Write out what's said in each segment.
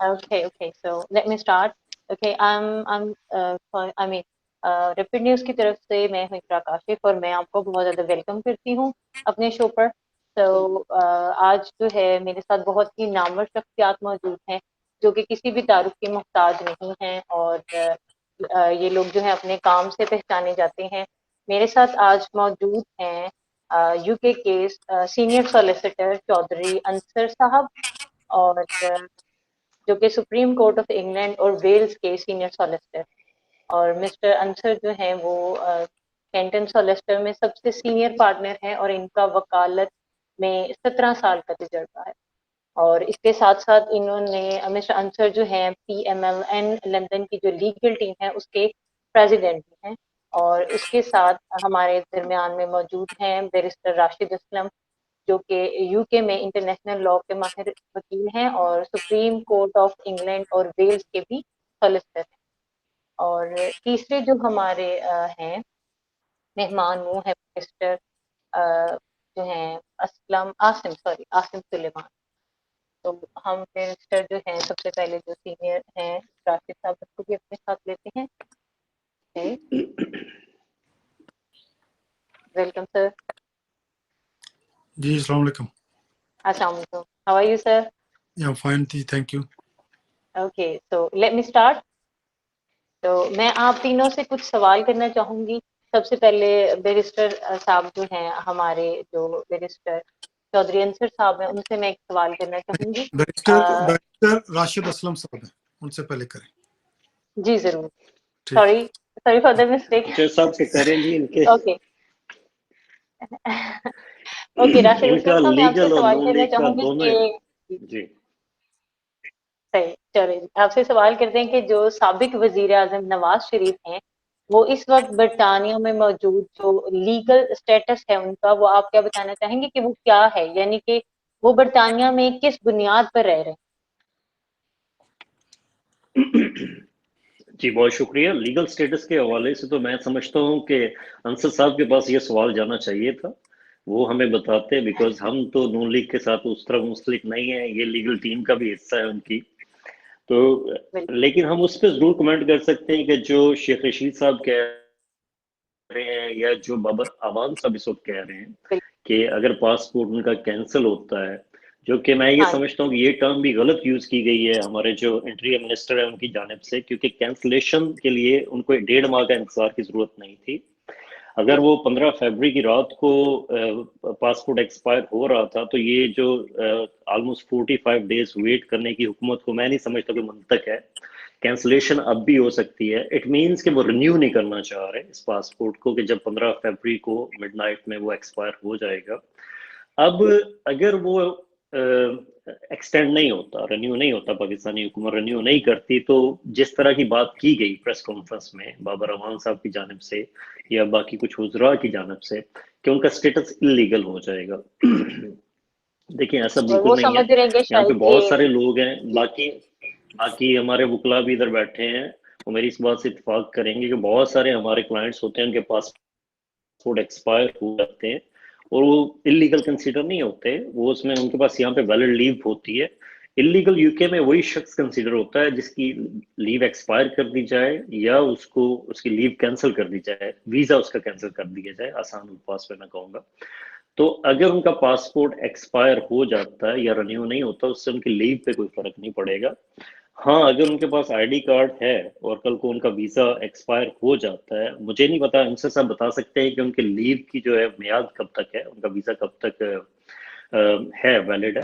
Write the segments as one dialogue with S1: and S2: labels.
S1: Okay. So let me start. Okay, I mean, rapid news की तरफ से मैं हूँ इकरा काशिफ और मैं आपको बहुत ज़्यादा वेलकम करती हूँ अपने शो पर। तो आज जो है मेरे साथ बहुत ही नामवर शख्सियात मौजूद हैं जो कि किसी भी तारुफ के मोहताज नहीं हैं और ये लोग जो है अपने काम से पहचाने जाते हैं। मेरे साथ आज मौजूद हैं यूके के सीनियर सॉलिसिटर चौधरी अंसर साहब और जो कि सुप्रीम कोर्ट ऑफ इंग्लैंड और वेल्स के सीनियर सॉलिसिटर। और मिस्टर अंसर जो हैं वो कैंटन सॉलिसिटर में सबसे सीनियर पार्टनर हैं और इनका वकालत में 17 साल का तजर्बा है। और इसके साथ साथ इन्होंने मिस्टर अंसर जो हैं PMLN लंदन की जो लीगल टीम है उसके प्रेसिडेंट भी हैं। और उसके साथ हमारे दरमियान में मौजूद हैं बैरिस्टर राशिद असलम जो कि यूके में इंटरनेशनल लॉ के माहिर वकील हैं और सुप्रीम कोर्ट ऑफ इंग्लैंड और वेल्स के भी सॉलिसिटर हैं। और तीसरे जो हमारे हैं मेहमान वो है मिस्टर जो हैं आसिम सुलेमान। तो हम मिनिस्टर जो हैं सबसे पहले जो सीनियर हैं राशिद साहब उसको भी अपने साथ लेते हैं। Welcome sir.
S2: जी अस्सलाम वालेकुम।
S1: अस्सलाम वालेकुम। How are you sir?
S2: या फाइन थी, thank you.
S1: Okay, so let me start. तो मैं आप तीनों से कुछ सवाल करना चाहूंगी। सबसे पहले बैरिस्टर साहब जो हैं हमारे जो बैरिस्टर चौधरी अंसर साहब हैं उनसे मैं एक सवाल करना चाहूंगी।
S2: बैरिस्टर राशिद असलम साहब हैं, उनसे पहले करें।
S1: जी जरूर।
S2: ठीक।
S1: Sorry for the mistake.
S3: सब से करें जी इनके।
S1: ओके ओके राशिद असलम साहब मैं आपसे
S3: लीगल और
S1: सवाल
S3: नॉन
S1: करना
S3: लीग का
S1: चाहूंगी
S3: दोनों
S1: कि
S3: जी
S1: सही चलिए आपसे सवाल करते हैं कि जो साबिक वजीर आजम नवाज शरीफ हैं वो इस वक्त बरतानिया में मौजूद जो लीगल स्टेटस है उनका वो आप क्या बताना चाहेंगे कि वो क्या है, यानी कि वो बरतानिया में किस बुनियाद पर रह रहे हैं?
S3: जी बहुत शुक्रिया। लीगल स्टेटस के हवाले से तो मैं समझता हूँ कि अंसर साहब के पास ये सवाल जाना चाहिए था, वो हमें बताते, बिकॉज हम तो नून लीग के साथ उस तरह मुंसलिक नहीं है, ये लीगल टीम का भी हिस्सा है उनकी। तो लेकिन हम उस पर जरूर कमेंट कर सकते हैं कि जो शेख रशीद साहब कह रहे हैं या जो बाबर आवाम साहब इस वक्त कह रहे हैं कि अगर पासपोर्ट उनका कैंसिल होता है, जो कि मैं ये समझता हूँ कि ये टर्म भी गलत यूज की गई है हमारे जो इंटीरियर मिनिस्टर है उनकी जानिब से, क्योंकि कैंसिलेशन के लिए उनको 1.5 माह का इंतजार की जरूरत नहीं थी। अगर वो 15 फरवरी की रात को पासपोर्ट एक्सपायर हो रहा था तो ये जो ऑलमोस्ट 45 डेज वेट करने की हुकूमत को मैं नहीं समझता कि मंतक है। कैंसलेशन अब भी हो सकती है। इट मीन्स कि वो रिन्यू नहीं करना चाह रहे इस पासपोर्ट को कि जब 15 फरवरी को मिडनाइट में वो एक्सपायर हो जाएगा। अब अगर वो एक्सटेंड नहीं होता, रिन्यू नहीं होता, पाकिस्तानी हुकूमत रिन्यू नहीं करती, तो जिस तरह की बात की गई प्रेस कॉन्फ्रेंस में बाबर अमान साहब की जानिब से या बाकी कुछ हुजरा की जानिब से कि उनका स्टेटस इलीगल हो जाएगा। देखिए ऐसा बिल्कुल नहीं है। यहाँ पे बहुत सारे लोग हैं, बाकी हमारे वकला भी इधर बैठे हैं, वो मेरी इस बात से इत्तेफाक करेंगे कि बहुत सारे हमारे क्लाइंट्स होते हैं उनके पासपोर्ट एक्सपायर हो जाते हैं और वो इलीगल कंसीडर नहीं होते, वो उसमें उनके पास यहाँ पे वैलिड लीव होती है। इलीगल यूके में वही शख्स कंसीडर होता है जिसकी लीव एक्सपायर कर दी जाए या उसको उसकी लीव कैंसिल कर दी जाए, वीजा उसका कैंसिल कर दिया जाए, आसान अल्फाज में मैं कहूँगा। तो अगर उनका पासपोर्ट एक्सपायर हो जाता है या रिन्यू नहीं होता, उससे उनकी लीव पे कोई फर्क नहीं पड़ेगा। हाँ, अगर उनके पास आईडी कार्ड है और कल को उनका वीजा एक्सपायर हो जाता है, मुझे नहीं पता, इनसे सब बता सकते हैं कि उनके लीव की जो है मियाद कब तक है, उनका वीजा कब तक है वैलिड है।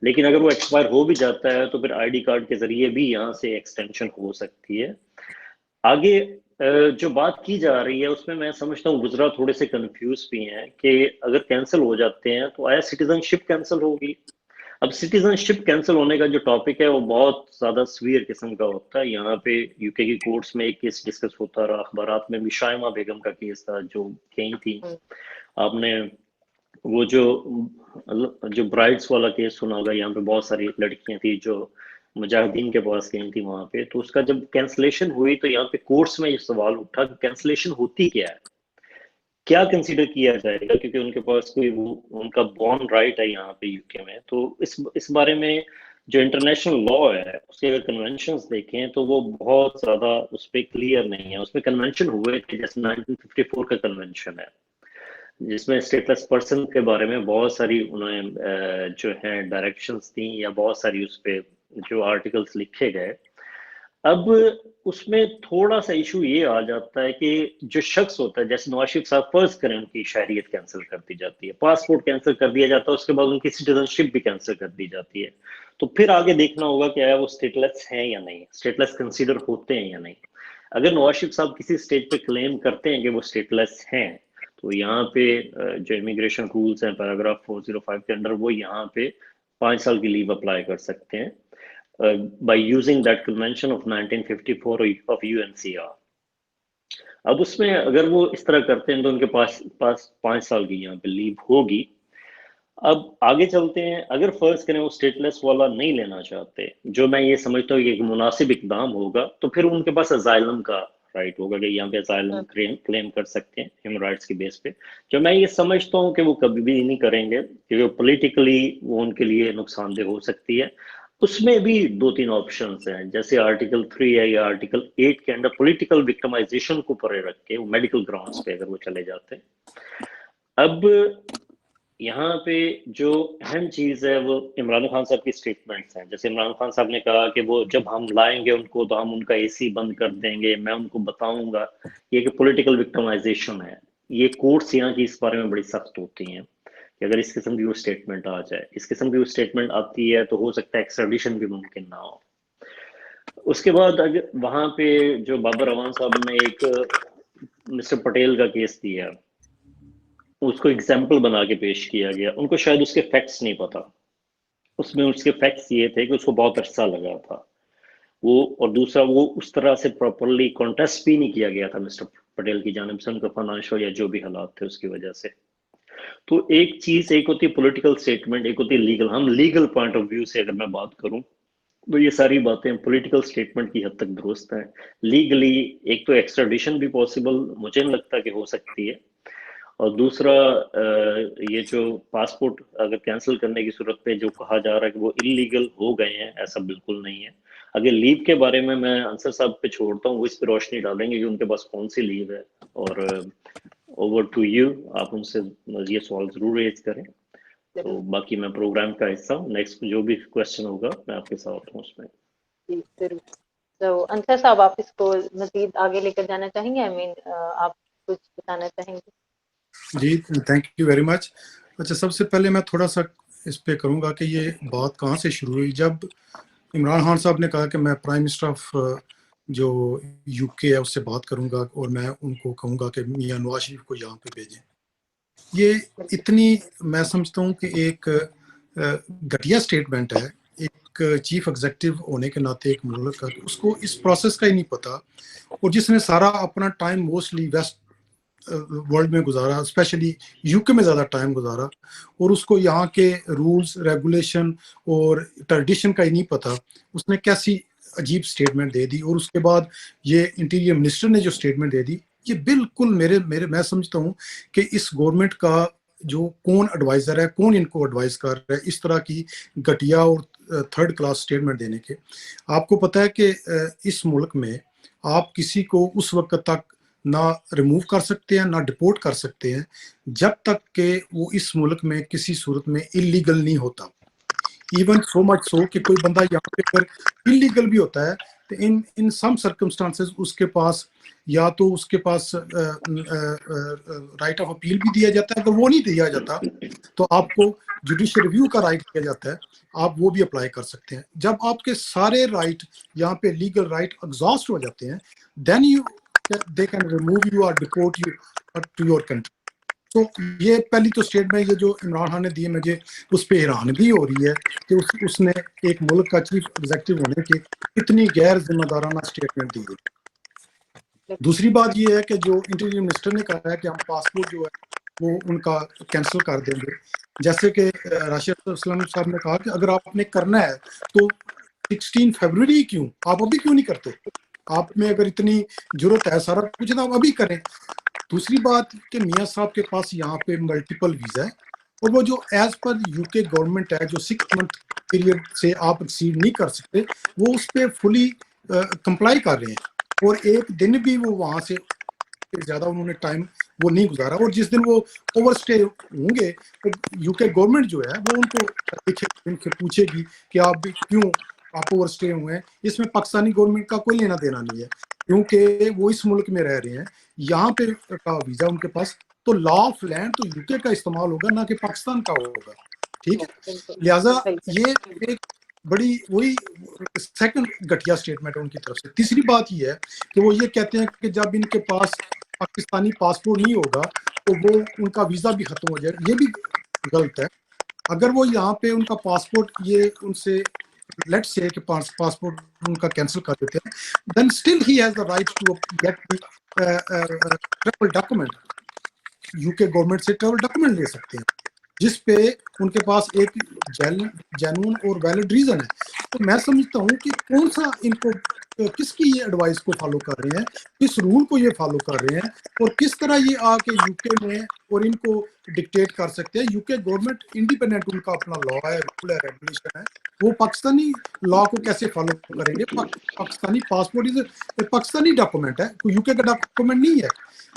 S3: लेकिन अगर वो एक्सपायर हो भी जाता है तो फिर आईडी कार्ड के जरिए भी यहाँ से एक्सटेंशन हो सकती है। आगे जो बात की जा रही है उसमें मैं समझता हूँ गुजरा थोड़े से कंफ्यूज भी हैं कि अगर कैंसिल हो जाते हैं तो आया सिटीजनशिप कैंसिल होगी। अब सिटीजनशिप कैंसिल होने का जो टॉपिक है वो बहुत ज्यादा सवीयर किस्म का होता है। यहाँ पे यूके की कोर्ट्स में एक केस डिस्कस होता रहा, अखबारात में भी शाइमा बेगम का केस था जो गई थी। आपने वो जो ब्राइड्स वाला केस सुना होगा, यहाँ पे बहुत सारी लड़कियां थी जो मुजाहिदीन के पास गई थी वहां पे, तो उसका जब कैंसलेशन हुई तो यहाँ पे कोर्ट्स में ये सवाल उठा कि कैंसलेशन होती क्या है, क्या कंसीडर किया जाएगा, क्योंकि उनके पास कोई वो उनका बॉर्न राइट है यहाँ पे यूके में। तो इस बारे में जो इंटरनेशनल लॉ है उसके अगर कन्वेंशंस देखें तो वो बहुत ज़्यादा उस पर क्लियर नहीं है। उसमें कन्वेंशन हुए थे, जैसे 1954 का कन्वेंशन है जिसमें स्टेटलेस पर्सन के बारे में बहुत सारी उन्होंने जो है डायरेक्शंस दी या बहुत सारी उस पर जो आर्टिकल्स लिखे गए। अब उसमें थोड़ा सा इशू ये आ जाता है कि जो शख्स होता है, जैसे नवाज शरीफ साहब फर्ज करें उनकी शहरियत कैंसिल कर दी जाती है, पासपोर्ट कैंसिल कर दिया जाता है, उसके बाद उनकी सिटीजनशिप भी कैंसिल कर दी जाती है, तो फिर आगे देखना होगा कि आया वो स्टेटलेस हैं या नहीं, स्टेटलेस कंसीडर होते हैं या नहीं। अगर नवाज शरीफ साहब किसी स्टेज पे क्लेम करते हैं कि वो स्टेटलेस हैं, तो यहाँ पे जो इमिग्रेशन रूल्स हैं पैराग्राफ 405 के अंडर वो यहाँ पे 5 साल की लीव अप्लाई कर सकते हैं by using that convention of 1954 of UNCR। अब उसमें अगर वो इस तरह करते हैं तो उनके पास 5 साल की यहाँ पे लीव होगी। अब आगे चलते हैं, अगर फर्ज करें वो स्टेटलेस वाला नहीं लेना चाहते, जो मैं ये समझता हूँ कि एक मुनासिब इकदाम होगा, तो फिर उनके पास अजाइलम का राइट होगा कि यहाँ पे अजाइलम क्लेम कर सकते हैं ह्यूमन राइट्स की बेस पे, जो मैं ये समझता हूँ कि वो कभी भी नहीं करेंगे क्योंकि पोलिटिकली वो उनके लिए नुकसानदेह हो सकती है। उसमें भी 2-3 ऑप्शंस हैं, जैसे आर्टिकल 3 है या आर्टिकल 8 के अंडर पॉलिटिकल विक्टिमाइजेशन को परे रख के वो मेडिकल ग्राउंड्स पे अगर वो चले जाते हैं। अब यहाँ पे जो अहम चीज है वो इमरान खान साहब की स्टेटमेंट्स हैं। जैसे इमरान खान साहब ने कहा कि वो जब हम लाएंगे उनको तो हम उनका एसी बंद कर देंगे, मैं उनको बताऊंगा, ये कि पॉलिटिकल विक्टिमाइजेशन है। ये कोर्ट्स यहाँ की इस बारे में बड़ी सख्त होती हैं कि अगर इस किस्म की वो स्टेटमेंट आ जाए, इस किस्म की वो स्टेटमेंट आती है तो हो सकता है एक्स्ट्राडिशन भी मुमकिन ना हो। उसके बाद अगर वहां पे जो बाबर अवान साहब ने एक मिस्टर पटेल का केस दिया, उसको एग्जाम्पल बना के पेश किया गया, उनको शायद उसके फैक्ट्स नहीं पता, उसमें उसके फैक्ट्स ये थे कि उसको बहुत अरसा लगा था वो, और दूसरा वो उस तरह से प्रॉपरली कॉन्टेस्ट भी नहीं किया गया था मिस्टर पटेल की जानिब से, उनका फाइनेंशियल या जो भी हालात थे उसकी वजह से। तो एक चीज, एक होती है पॉलिटिकल स्टेटमेंट, एक होती है लीगल। हम लीगल पॉइंट ऑफ व्यू से अगर मैं बात करूं तो ये सारी बातें पॉलिटिकल स्टेटमेंट की हद तक दुरुस्त हैं। लीगली एक तो एक्स्ट्राडिशन भी पॉसिबल मुझे नहीं लगता कि हो सकती है, और दूसरा ये जो पासपोर्ट अगर कैंसिल करने की सूरत पे जो कहा जा रहा है कि वो इलीगल हो गए हैं, ऐसा बिल्कुल नहीं है। अगर लीव के बारे में मैं अंसर साहब पे छोड़ता हूँ, वो इस पर रोशनी डालेंगे कि उनके पास कौन सी लीव है, और ओवर टू यू, आप उनसे ये सवाल जरूर रेज करें। तो बाकी मैं प्रोग्राम का हिस्सा हूँ, नेक्स्ट जो भी क्वेश्चन होगा मैं आपके साथ हूँ उसमें।
S1: तो अंसर साहब आप इसको मजीद आगे लेकर जाना चाहेंगे? आप कुछ बताना चाहेंगे?
S2: जी थैंक यू वेरी मच। अच्छा, सबसे पहले मैं थोड़ा सा इस पे करूँगा कि ये बात कहाँ से शुरू हुई। जब इमरान खान साहब ने कहा कि मैं प्राइम मिनिस्टर ऑफ जो यूके है उससे बात करूँगा और मैं उनको कहूँगा कि मियां नवाज शरीफ को यहाँ पे भेजें, ये इतनी मैं समझता हूँ कि एक घटिया स्टेटमेंट है एक चीफ एग्जीक्यूटिव होने के नाते एक मुल्क का, उसको इस प्रोसेस का ही नहीं पता, और जिसने सारा अपना टाइम मोस्टली वेस्ट वर्ल्ड में गुजारा, स्पेशली यूके में ज़्यादा टाइम गुजारा, और उसको यहाँ के रूल्स रेगुलेशन और ट्रेडिशन का ही नहीं पता, उसने कैसी अजीब स्टेटमेंट दे दी। और उसके बाद ये इंटीरियर मिनिस्टर ने जो स्टेटमेंट दे दी, ये बिल्कुल मेरे मैं समझता हूँ कि इस गवर्नमेंट का जो कौन एडवाइज़र है, कौन इनको एडवाइस कर रहा है इस तरह की घटिया और थर्ड क्लास स्टेटमेंट देने के। आपको पता है कि इस मुल्क में आप किसी को उस वक्त तक ना रिमूव कर सकते हैं ना डिपोर्ट कर सकते हैं जब तक कि वो इस मुल्क में किसी सूरत में इलीगल नहीं होता। इवन सो मच सो कि कोई बंदा यहाँ पे अगर इलीगल भी होता है तो इन सम सर्कमस्टांसेस उसके पास या तो उसके पास राइट ऑफ अपील भी दिया जाता है, अगर वो नहीं दिया जाता तो आपको जुडिशियल रिव्यू का राइट दिया जाता है, आप वो भी अप्लाई कर सकते हैं। जब आपके सारे राइट यहाँ पे लीगल राइट एग्जॉस्ट हो जाते हैं, then you they can remove you or deport you to your country। तो ये पहली तो स्टेटमेंट ये जो इमरान खान ने दी, मुझे उस पर हैरानगी हो रही है कि उसने एक मुल्क का चीफ एग्जीक्यूटिव होने की इतनी गैर जिम्मेदाराना स्टेटमेंट दी है। दूसरी बात ये है कि जो इंटीरियर मिनिस्टर ने कहा है कि हम पासपोर्ट जो है वो उनका कैंसिल कर देंगे, जैसे कि राशिद असलम साहब ने कहा कि अगर आपने करना है तो 16 फरवरी क्यों, आप अभी क्यों नहीं करते? आप में अगर इतनी जरूरत है सारा कुछ ना आप अभी करें। दूसरी बात कि मियां साहब के पास यहाँ पे मल्टीपल वीजा है, और वो जो एज पर यूके गवर्नमेंट है जो 6 मंथ پیریڈ سے آپ ایکسیڈ نہیں کر سکتے، وہ اس پہ فلی کمپلائی کر رہے ہیں، اور ایک دن بھی وہ وہاں سے زیادہ انہوں نے ٹائم وہ نہیں گزارا، اور جس دن وہ اوور اسٹے ہوں گے تو یو کے گورنمنٹ جو ہے وہ ان کو پوچھے گی کہ آپ کیوں آپ اوور اسٹے ہوئے ہیں۔ اس میں پاکستانی گورنمنٹ کا کوئی لینا دینا نہیں ہے، کیونکہ وہ اس ملک میں رہ رہے ہیں، یہاں پہ کا ویزا ان کے پاس، تو لا آف لینڈ تو یو کے کا استعمال ہوگا، نہ کہ پاکستان کا ہوگا، ٹھیک ہے۔ لہٰذا یہ ایک بڑی وہی سیکنڈ گھٹیا اسٹیٹمنٹ ہے ان کی طرف سے۔ تیسری بات یہ ہے کہ وہ یہ کہتے ہیں کہ جب ان کے پاس پاکستانی پاسپورٹ نہیں ہوگا تو وہ ان کا ویزا بھی ختم ہو جائے گا، یہ بھی غلط ہے۔ اگر وہ یہاں پہ ان کا پاسپورٹ یہ ان سے لیٹ سے کہ پاسپورٹ ان کا کینسل کر دیتے ہیں، then still he has the right to get the travel document, U K government سے ٹریول ڈاکومنٹ لے سکتے ہیں، جس پہ ان کے پاس ایک جینون اور ویلڈ ریزن ہے۔ تو میں سمجھتا ہوں کہ کون سا ان کو کس کی یہ ایڈوائس کو فالو کر رہے ہیں، کس رول کو یہ فالو کر رہے ہیں، اور کس طرح یہ آ کے یو کے میں اور ان کو ڈکٹیٹ کر سکتے ہیں۔ یو کے گورنمنٹ انڈیپینڈنٹ، ان کا اپنا لا ہے، رول ہے، ریگولیشن ہے، وہ پاکستانی لا کو کیسے فالو کریں گے؟ پاکستانی پاسپورٹ پاکستانی ڈاکومنٹ ہے، کوئی یو کے کا ڈاکومنٹ نہیں ہے۔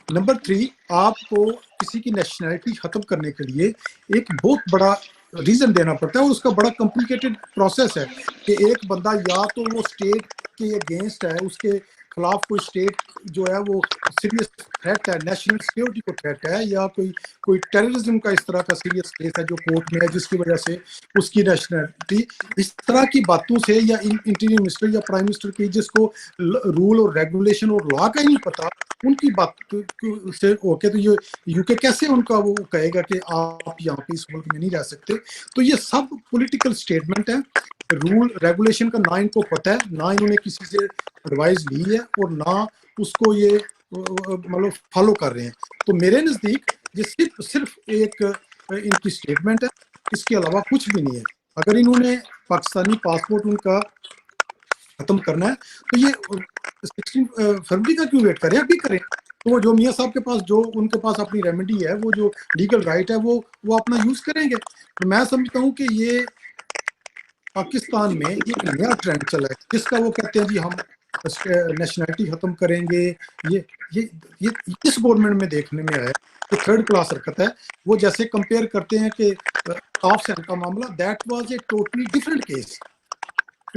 S2: نمبر 3، آپ کو کسی کی نیشنلٹی ختم کرنے کے لیے ایک بہت بڑا ریزن دینا پڑتا ہے، اور اس کا بڑا کمپلیکیٹڈ پروسیس ہے کہ ایک بندہ یا تو وہ اسٹیٹ کے اگینسٹ ہے، اس کے خلاف کوئی اسٹیٹ جو ہے وہ سیریس تھریٹ ہے، نیشنل سیکورٹی کو تھریٹ ہے، یا کوئی ٹیررزم کا اس طرح کا سیریس کیس ہے جو کورٹ میں ہے، جس کی وجہ سے اس کی نیشنلٹی، اس طرح کی باتوں سے، یا انٹیریئر منسٹر یا پرائم منسٹر کی جس کو رول اور ریگولیشن اور لا کا ہی نہیں پتا، ان کی بات سے اوکے تو یہ یو کے کیسے ان کا وہ کہے گا کہ آپ یہاں پہ اس ملک میں نہیں رہ سکتے؟ تو یہ سب پولیٹیکل سٹیٹمنٹ ہے، رول ریگولیشن کا نہ ان کو پتہ ہے، نہ انہوں نے کسی سے ایڈوائز لی ہے، اور نہ اس کو یہ مطلب فالو کر رہے ہیں۔ تو میرے نزدیک یہ صرف ایک ان کی سٹیٹمنٹ ہے، اس کے علاوہ کچھ بھی نہیں ہے۔ اگر انہوں نے پاکستانی پاسپورٹ ان کا ختم کرنا ہے تو یہ 16 فروری کا کیوں ویٹ کریں، ابھی کریں۔ تو وہ جو میاں صاحب کے پاس جو ان کے پاس اپنی ریمیڈی ہے، وہ جو لیگل رائٹ ہے، وہ اپنا یوز کریں گے۔ تو میں سمجھتا ہوں کہ یہ پاکستان میں یہ ایک نیا ٹرینڈ چلا ہے، جس کا وہ کہتے ہیں جی ہم نیشنلٹی ختم کریں گے۔ یہ اس گورنمنٹ میں دیکھنے میں آیا کہ تھرڈ کلاس حرکت ہے۔ وہ جیسے کمپیئر کرتے ہیں کہ آف سین کا معاملہ، that was a totally different case,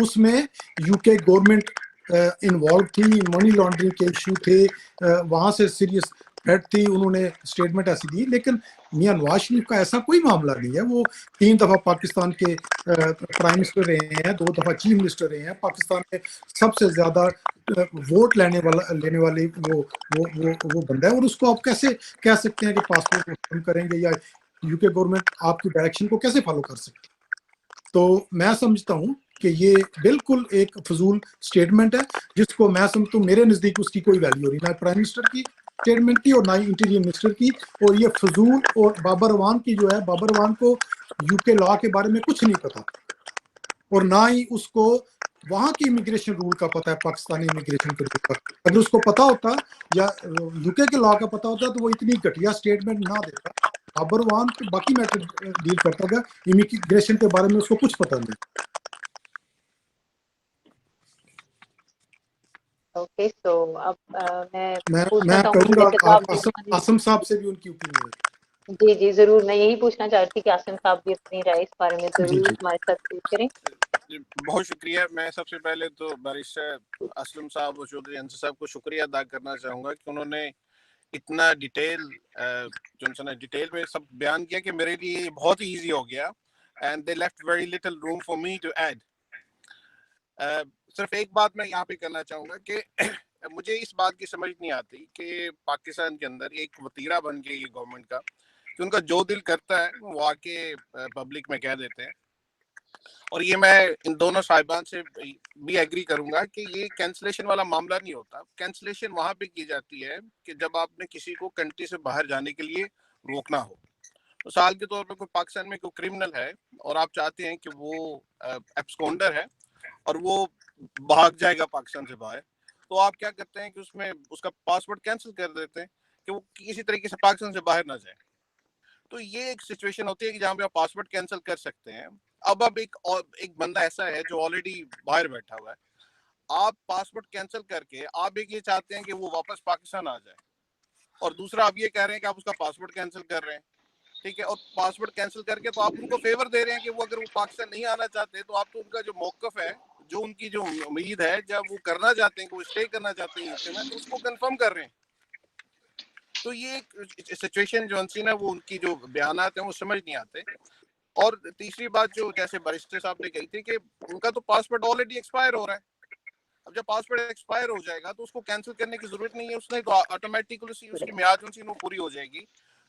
S2: اس میں یو کے گورنمنٹ انوالو تھی، منی لانڈرنگ کے ایشو تھے، وہاں سے سیریس تھریٹ تھی، انہوں نے اسٹیٹمنٹ ایسی دی۔ لیکن میاں نواز شریف کا ایسا کوئی معاملہ نہیں ہے، وہ 3 دفعہ پاکستان کے پرائم منسٹر رہے ہیں، 2 دفعہ چیف منسٹر رہے ہیں، پاکستان میں سب سے زیادہ ووٹ لینے والے وہ بندہ ہے، اور اس کو آپ کیسے کہہ سکتے ہیں کہ پاسپورٹ ختم کریں گے، یا یو کے گورنمنٹ آپ کی ڈائریکشن کو کیسے فالو کر سکتی؟ تو میں سمجھتا ہوں کہ یہ بالکل ایک فضول سٹیٹمنٹ ہے، جس کو میں سمجھتا ہوں میرے نزدیک اس کی کوئی ویلیو نہیں، نہ پرائم منسٹر کی سٹیٹمنٹ کی اور نہ ہی انٹیریئر منسٹر کی، اور یہ فضول۔ اور بابر اعوان کی جو ہے، بابر اعوان کو یو کے لا کے بارے میں کچھ نہیں پتا، اور نہ ہی اس کو وہاں کی امیگریشن رول کا پتا ہے، پاکستانی امیگریشن کے رول کا۔ اگر اس کو پتا ہوتا یا یو کے لا کا پتا ہوتا تو وہ اتنی گھٹیا سٹیٹمنٹ نہ دیتا۔ بابر اعوان تو باقی میٹر ڈیل کرتا تھا، امیگریشن کے بارے میں اس کو کچھ پتا نہیں۔
S1: اوکے، سو اب میں
S2: میں
S1: پوچھنا چاہوں
S2: کہوں
S1: گی،
S2: گا
S1: جیسے تو آپ
S2: قاسم صاحب سے بھی ان کی اوپینین
S1: جی جی ضرور، میں یہی پوچھنا چاہتی کہ عاصم صاحب بھی اپنی رائے اس بارے میں
S2: جی
S1: ضرور
S2: جی
S1: ہمارے ساتھ شیئر کریں۔
S4: بہت شکریہ۔ میں سب سے پہلے تو بیرسٹر اسلم صاحب اور چودھری انصر صاحب کو شکریہ ادا کرنا چاہوں گا کہ انہوں نے اتنا ڈیٹیل میں سب بیان کیا کہ میرے لیے بہت ہی ایزی ہو گیا، and they left very little room for me to add. صرف ایک بات میں یہاں پہ کرنا چاہوں گا کہ مجھے اس بات کی سمجھ نہیں آتی کہ پاکستان کے اندر ایک وتیرہ بن کے یہ گورنمنٹ کا کہ ان کا جو دل کرتا ہے وہ آ کے پبلک میں کہہ دیتے ہیں، اور یہ میں ان دونوں صاحبان سے بھی ایگری کروں گا کہ یہ کینسلیشن والا معاملہ نہیں ہوتا۔ کینسلیشن وہاں پہ کی جاتی ہے کہ جب آپ نے کسی کو کنٹری سے باہر جانے کے لیے روکنا ہو۔ مثال کے طور پہ کوئی پاکستان میں کوئی کرمنل ہے اور آپ چاہتے ہیں کہ وہ ایبسکونڈر ہے اور وہ بھاگ جائے گا پاکستان سے باہر، تو آپ کیا کرتے ہیں کہ اس میں اس کا پاسپورٹ کینسل کر دیتے ہیں کہ وہ کسی طریقے سے پاکستان سے باہر نہ جائے۔ تو یہ ایک سچویشن ہوتی ہے کہ جہاں پہ آپ پاسپورٹ کینسل کر سکتے ہیں، अब एक बंदा ऐसा है जो ऑलरेडी बाहर बैठा हुआ है, आप पासपोर्ट कैंसिल करके आप एक ये चाहते हैं कि वो वापस पाकिस्तान आ जाए, और दूसरा आप ये कह रहे हैं कि आप उसका पासपोर्ट कैंसिल कर रहे हैं, ठीक है, और पासपोर्ट कैंसिल करके तो आप उनको फेवर दे रहे हैं कि वो अगर वो पाकिस्तान नहीं आना चाहते तो आप तो उनका जो मौकफ है, जो उनकी जो उम्मीद है, जब वो करना चाहते हैं, वो स्टे करना चाहते हैं यूके में, तो उसको कंफर्म कर रहे हैं। तो ये एक सिचुएशन जो है ना, वो उनकी जो बयानात हैं वो समझ नहीं आते। और तीसरी बात जो जैसे बैरिस्टर साहब ने कही थी कि उनका तो पासपोर्ट ऑलरेडी एक्सपायर हो रहा है, अब जब पासपोर्ट एक्सपायर हो जाएगा तो उसको कैंसिल करने की जरूरत नहीं है, उसने तो ऑटोमेटिकली उसकी मियाद जो वो पूरी हो जाएगी।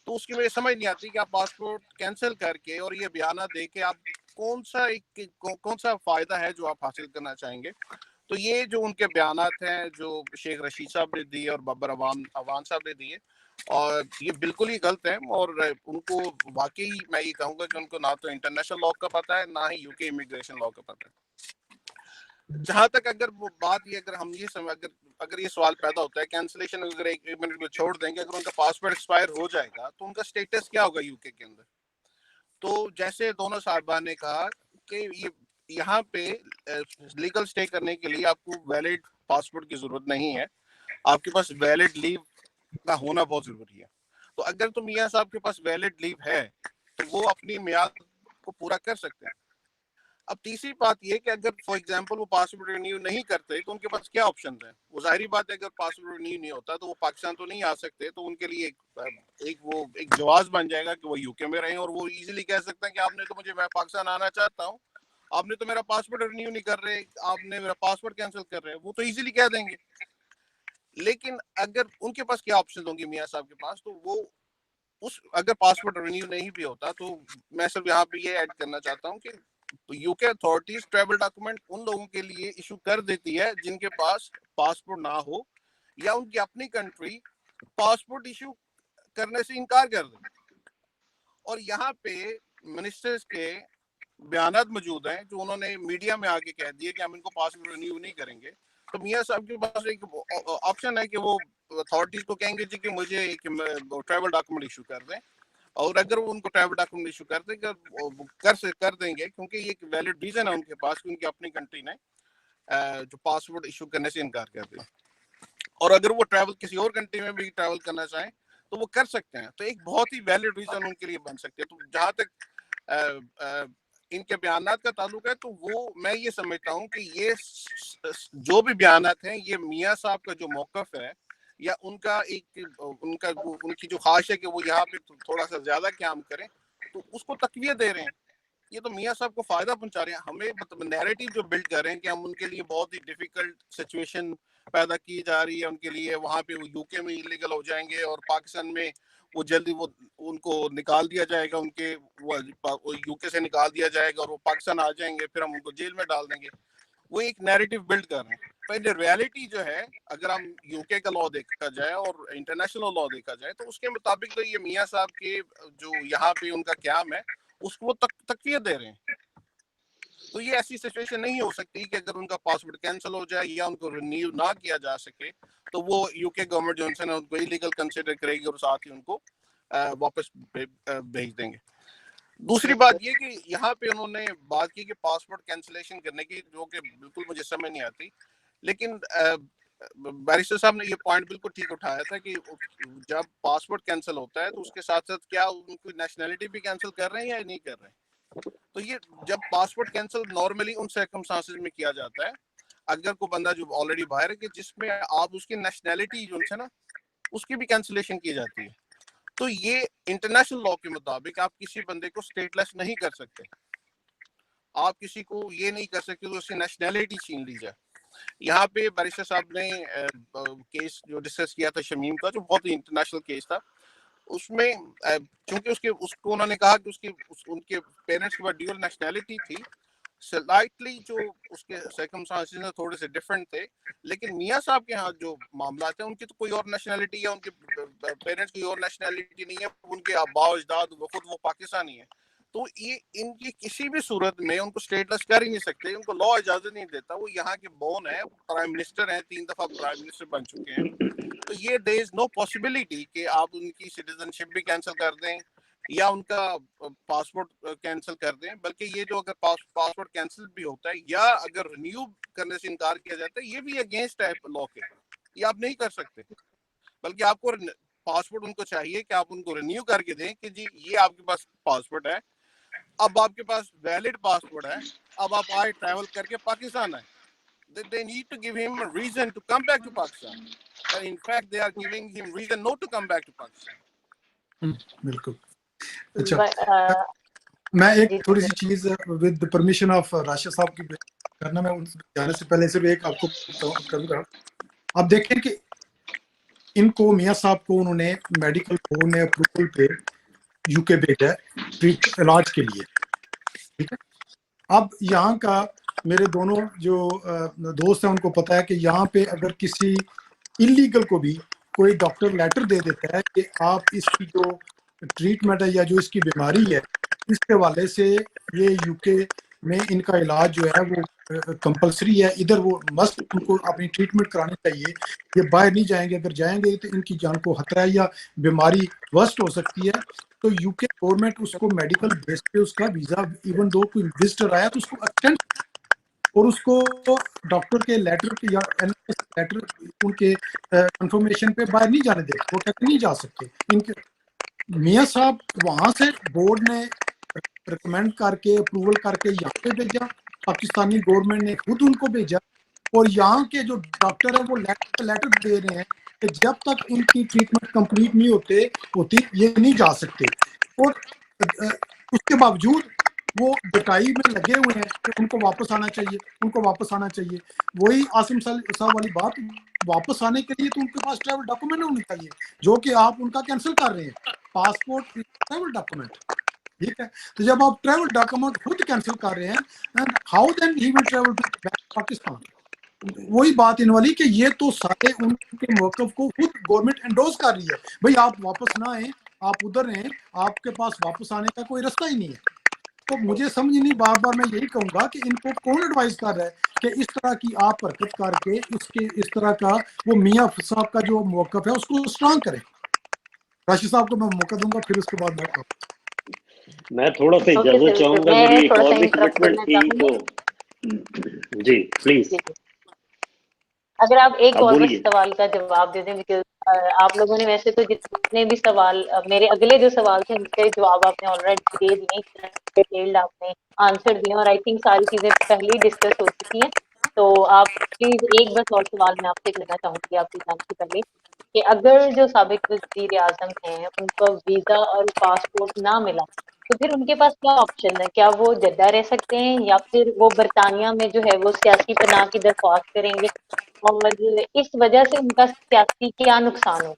S4: तो उसकी मुझे समझ नहीं आती कि आप पासपोर्ट कैंसिल करके और ये बयाना दे के आप कौन सा फायदा है जो आप हासिल करना चाहेंगे। तो ये जो उनके बयानात हैं जो शेख रशीद साहब ने दिए और बाबर अवान साहब ने दिए, और ये बिल्कुल ही गलत है, और उनको वाकई मैं ये कहूँगा कि उनको ना तो इंटरनेशनल लॉ का पता है, ना ही यूके इमिग्रेशन लॉ का पता है। जहां तक अगर वो बात ये, अगर हम ये अगर ये सवाल पैदा होता है कैंसिलेशन, अगर एक मिनट में छोड़ देंगे, अगर उनका पासपोर्ट एक्सपायर हो जाएगा तो उनका स्टेटस क्या होगा यूके के अंदर। तो जैसे दोनों साहबा ने कहा कि ये यहाँ पे लीगल स्टे करने के लिए आपको वैलिड पासपोर्ट की जरूरत नहीं है, आपके पास वैलिड लीव का होना बहुत जरूरी है। तो अगर तो मियाँ साहब के पास वैलिड लीव है तो वो अपनी मियाद को पूरा कर सकते हैं। अब तीसरी बात ये कि अगर फॉर एग्जांपल वो पासपोर्ट रिन्यू नहीं करते तो उनके पास क्या ऑप्शन है। वो जाहिर बात है अगर पासपोर्ट रिन्यू नहीं होता तो वो पाकिस्तान तो नहीं आ सकते, तो उनके लिए एक जवाब बन जाएगा कि वो यूके में रहें, और वो इजीली कह सकते हैं कि आपने तो मैं पाकिस्तान आना चाहता हूँ, आपने तो मेरा पासपोर्ट रिन्यू नहीं कर रहे, आपने मेरा पासपोर्ट कैंसिल कर रहे हैं, वो तो इजीली कह देंगे। लेकिन अगर उनके पास क्या ऑप्शन होंगे मियाँ साहब के पास, तो वो अगर पासपोर्ट रिन्यू नहीं भी होता, तो मैं सिर्फ यहाँ पे ये ऐड करना चाहता हूँ कि यूके अथॉरिटीज ट्रैवल डॉक्यूमेंट उन लोगों के लिए इशू कर देती है जिनके पास पासपोर्ट ना हो, या उनकी अपनी कंट्री पासपोर्ट इशू करने से इनकार कर दे। और यहाँ पे मिनिस्टर्स के बयानात मौजूद हैं जो उन्होंने मीडिया में आके कह दिए कि हम इनको पासपोर्ट रिन्यू नहीं करेंगे। तो मियाँ साहब के पास एक ऑप्शन है कि वो अथॉरिटीज को कहेंगे जी कि मुझे ट्रैवल डॉक्यूमेंट इशू कर दें, और अगर वो उनको ट्रैवल डॉक्यूमेंट इशू कर देंगे, क्योंकि ये एक वैलिड रीजन है उनके पास कि उनकी अपनी कंट्री ने जो पासपोर्ट इशू करने से इनकार कर दिया, और अगर वो ट्रैवल किसी और कंट्री में भी ट्रैवल करना चाहें तो वो कर सकते हैं। तो एक बहुत ही वैलिड रीजन उनके लिए बन सकते हैं। तो जहां तक इनके बयानात का ताल्लुक है, तो वो मैं ये समझता हूँ कि ये जो भी बयानात हैं, ये मियाँ साहब का जो मौकफ है, या उनकी जो ख्वाहिश है कि वो यहाँ पे थोड़ा सा ज्यादा काम करें, तो उसको तकवीत दे रहे हैं। ये तो मियाँ साहब को फायदा पहुंचा रहे हैं। हमें मतलब नैरेटिव जो बिल्ड कर रहे हैं कि हम उनके लिए बहुत ही डिफिकल्ट सिचुएशन पैदा की जा रही है उनके लिए, वहां पे वो यूके में इलीगल हो जाएंगे और पाकिस्तान में वो जल्दी वो उनको निकाल दिया जाएगा, उनके वो यूके से निकाल दिया जाएगा और वो पाकिस्तान आ जाएंगे, फिर हम उनको जेल में डाल देंगे। वो एक नैरेटिव बिल्ड कर रहे हैं। पहले रियलिटी जो है, अगर हम यूके का लॉ देखा जाए और इंटरनेशनल लॉ देखा जाए, तो उसके मुताबिक तो ये मियाँ साहब के जो यहाँ पे उनका क्याम है उसको तकवीत दे रहे हैं। तो ये ऐसी सिचुएशन नहीं हो सकती कि अगर उनका पासपोर्ट कैंसिल हो जाए या उनको रिन्यू ना किया जा सके तो वो यूके गवर्नमेंट जो है उनको इलीगल कंसिडर करेगी और साथ ही उनको वापस भेज देंगे। दूसरी बात ये कि यहाँ पे उन्होंने बात की कि पासपोर्ट कैंसिलेशन करने की, जो कि बिल्कुल मुझे समझ नहीं आती, लेकिन बैरिस्टर साहब ने ये पॉइंट बिल्कुल ठीक उठाया था कि जब पासपोर्ट कैंसिल होता है तो उसके साथ साथ क्या उनकी नेशनैलिटी भी कैंसिल कर रहे हैं या नहीं कर रहे हैं। तो ये जब पासपोर्ट कैंसिल नॉर्मली उन सर्कमस्टांसेस में किया जाता है, अगर कोई बंदा जो ऑलरेडी बाहर है कि जिसमें आप उसकी नेशनैलिटी जो है ना उसकी भी कैंसिलेशन की जाती है। तो ये इंटरनेशनल लॉ के मुताबिक आप किसी बंदे को स्टेटलेस नहीं कर सकते, आप किसी को ये नहीं कर सकते तो उसकी नेशनैलिटी छीन ली जाए। यहाँ पे बैरिस्टर साहब ने केस जो डिस्कस किया था शमीम का, जो बहुत ही इंटरनेशनल केस था, उसमें चूंकि उसको उन्होंने कहा कि उनके पेरेंट्स के पास ड्यूअल नेशनैलिटी थी, स्लाइटली जो उसके सर्कमस्टांसेस थोड़े से डिफरेंट थे, लेकिन मियाँ साहब के यहाँ जो मामला थे उनकी तो कोई और नेशनैलिटी है, उनके पेरेंट्स की और नेशनैलिटी नहीं है, उनके आबा अजदाद वो पाकिस्तानी है। तो ये इनकी किसी भी सूरत में उनको स्टेटलेस कर ही नहीं सकते, उनको लॉ इजाजत नहीं देता। वो यहाँ के बोन है, प्राइम मिनिस्टर हैं, 3 दफा प्राइम मिनिस्टर बन चुके हैं। तो ये देयर इज नो पॉसिबिलिटी कि आप उनकी सिटीजनशिप भी कैंसिल कर दें या उनका पासपोर्ट कैंसिल कर दें, बल्कि ये जो अगर पासपोर्ट कैंसिल भी होता है या अगर रिन्यू करने से इनकार किया जाता है, ये भी अगेंस्ट है लॉ के, ये आप नहीं कर सकते। बल्कि आपको पासपोर्ट उनको चाहिए कि आप उनको रिन्यू करके दें कि जी ये आपके पास पासपोर्ट है, अब आपके पास वैलिड पासपोर्ट है, अब आप आए ट्रैवल करके पाकिस्तान आए। They need to give him a reason to come back to Pakistan. And in fact, they are giving him reason not to come back to Pakistan.
S2: बिल्कुल। अच्छा,
S1: But,
S2: मैं एक
S1: जी
S2: थोड़ी
S1: जी
S2: सी चीज विद परमिशन ऑफ राशिद साहब की करना, मैं उनसे जाने से पहले सिर्फ एक आपको करूंगा। आप देखें कि इनको मियां साहब को उन्होंने मेडिकल बोर्ड ने अप्रूवल पे यूके भेजा ट्रीट इलाज के लिए, ठीक है। अब यहाँ का मेरे दोनों जो दोस्त हैं उनको पता है कि यहाँ पे अगर किसी इलीगल को भी कोई डॉक्टर लेटर दे देता है कि आप इसकी जो ट्रीटमेंट है या जो इसकी बीमारी है इसके हवाले से ये यूके में इनका इलाज जो है वो कंपलसरी है, इधर वो मस्ट उनको अपनी ट्रीटमेंट करानी चाहिए, ये बाहर नहीं जाएंगे, अगर जाएंगे तो इनकी जान को खतरा है या बीमारी वर्स्ट हो सकती है। तो यूके गवर्नमेंट उसको मेडिकल बेस पे उसका वीजा, इवन दो कोई विजिटर आया तो उसको एक्सटेंड और उसको डॉक्टर के लेटर के या लेटर उनके कंफर्मेशन पे बाहर नहीं जाने देते, वो कहते नहीं जा सकते। इनके मियां साहब वहां से बोर्ड ने रिकमेंड करके अप्रूवल करके यहाँ पे भेजा, पाकिस्तानी गवर्नमेंट ने खुद उनको भेजा, और यहाँ के जो डॉक्टर है वो लेटर दे रहे हैं कि जब तक इनकी ट्रीटमेंट कंप्लीट नहीं होती ये नहीं जा सकते। और उसके बावजूद वो डटाई में लगे हुए हैं कि उनको वापस आना चाहिए, उनको वापस आना चाहिए। वही आसिम साहब वाली बात, वापस आने के लिए तो उनके पास ट्रैवल डॉक्यूमेंट होने चाहिए, जो कि आप उनका कैंसिल कर रहे हैं। पासपोर्ट ट्रैवल डॉक्यूमेंट, ठीक है। तो जब आप ट्रैवल डॉक्यूमेंट खुद कैंसिल कर रहे हैं, and how then he will travel to Pakistan. वही बात इन वाली कि ये तो सारे उनके मौकफ को खुद गवर्नमेंट एंडोर्स कर रही है, भाई आप वापस ना आए, आप उधर रहें, आपके पास वापस आने का कोई रास्ता ही नहीं है। तो मुझे समझ नहीं, बार बार मैं यही कहूंगा कि इनको कौन एडवाइस कर रहा है कि इस तरह की आप हरकत करके उसके इस तरह का वो मियां साहब का जो मौकफ है उसको स्ट्रांग करें। राशिद साहब को मैं मौका दूंगा, फिर उसके बाद
S3: मैं थोड़ा सा
S1: ओके
S3: इजाजत
S1: सर,
S3: चाहूंगा, मेरी
S1: मैं
S3: एक
S1: थोड़ा
S3: और
S1: सा
S3: भी
S1: इंटरप्ट
S3: कमिटमेंट
S1: करना
S3: थी
S1: चाहूंगी।
S3: तो जी प्लीज
S1: जी जी, अगर आप एक
S3: आप
S1: और बस
S3: बोलिए।
S1: सवाल का जवाब दे दें, बिकॉज आप लोगों ने वैसे तो जितने भी सवाल मेरे अगले जो सवाल थे उनके जवाब आपने ऑलरेडी दे दिए, डिटेल्ड आपने आंसर दिए, और आई थिंक सारी चीजें पहले ही डिस्कस हो चुकी हैं। तो आप प्लीज एक बस और सवाल मैं आपसे करना चाहूंगी आपकी जान से पहले, कि अगर जो साबिक वजीर आजम हैं उनको वीजा और पासपोर्ट ना मिला तो फिर उनके पास क्या ऑप्शन है? क्या वो जद्दा रह सकते हैं या फिर वो बरतानिया में जो है वो सियासी पनाह की दरख्वास्त करेंगे, और इस वजह से उनका सियासी क्या नुकसान हो?